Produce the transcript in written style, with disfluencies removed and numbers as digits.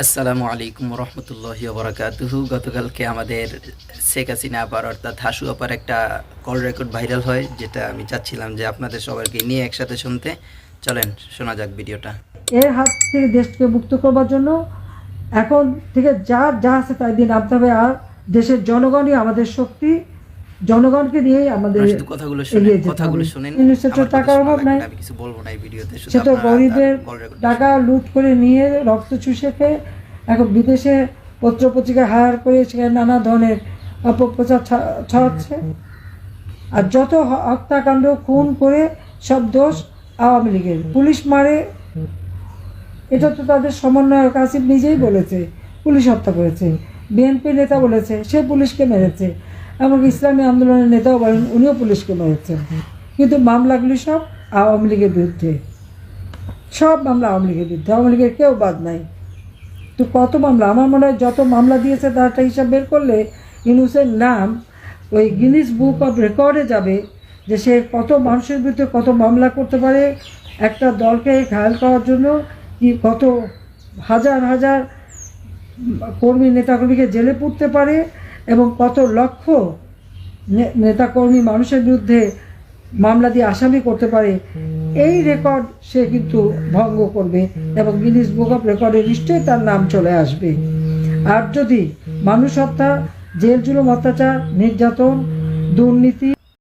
আসসালামু আলাইকুম রহমতুল্লাহি ওবরাকাতুহু। গতকালকে আমাদের শেখ হাসিনা আপার অর্থাৎ হাসু আপার একটা কল রেকর্ড ভাইরাল হয়, যেটা আমি চাচ্ছিলাম যে আপনাদের সবাইকে নিয়ে একসাথে শুনতে। চলেন শোনা যাক ভিডিওটা। এর হাত থেকে দেশকে মুক্ত করবার জন্য এখন থেকে যা আছে তাই দিয়ে নামতে হবে। আর দেশের জনগণই আমাদের শক্তি, জনগণকে নিয়েই আমাদের আপনারা শুধু কথাগুলো শুনেন, এগিয়ে যেতে কথাগুলো হবে। শুনেন। ইউনিসেফের আমার কথা টাকার শোনা অভাব লাগবে নাই, না, আমি কিছু বলবো না এই ভিডিওতে, শুধু সে তো আপনারা গরিবের কল রেকর্ডটা টাকা শুনেন। লুট করে নিয়ে রক্ত চুষে খেয়ে এখন বিদেশে পত্রপত্রিকা হায়ার করে সেখানে নানা ধরনের অপপ্রচার ছড়াচ্ছে। আর যত হত্যাকাণ্ড খুন করে সব দোষ আওয়ামী লীগের। পুলিশ মারে, এটা তো তাদের সমন্বয়ক আসিফ নিজেই বলেছে পুলিশ হত্যা করেছে। বিএনপি নেতা বলেছে সে পুলিশকে মেরেছে। এমনকি ইসলামী আন্দোলনের নেতাও বলেন উনিও পুলিশকে মেরেছেন। কিন্তু মামলাগুলি সব আওয়ামী লীগের বিরুদ্ধে, সব মামলা আওয়ামী লীগের বিরুদ্ধে, আওয়ামী লীগের কেউ বাদ নাই। তো কত মামলা, আমার মনে হয় যত মামলা দিয়েছে তার একটা হিসাব বের করলে ইউনূসের নাম ওই গিনিস বুক অফ রেকর্ডে যাবে, যে সে কত মানুষের বিরুদ্ধে কত মামলা করতে পারে, একটা দলকে ঘায়াল করার জন্য কি কত হাজার হাজার কর্মী নেতাকর্মীকে জেলে পুরতে পারে, এবং কত লক্ষ নেতাকর্মী মানুষের বিরুদ্ধে মামলা দিয়ে আসামি করতে পারে। এই রেকর্ড সে কিন্তু ভঙ্গ করবে এবং গিনিস বুক অফ রেকর্ডে নিশ্চয়ই তার নাম চলে আসবে। আর যদি মানুষ হত্যা, জেল জুলুম, অত্যাচার, নির্যাতন, দুর্নীতি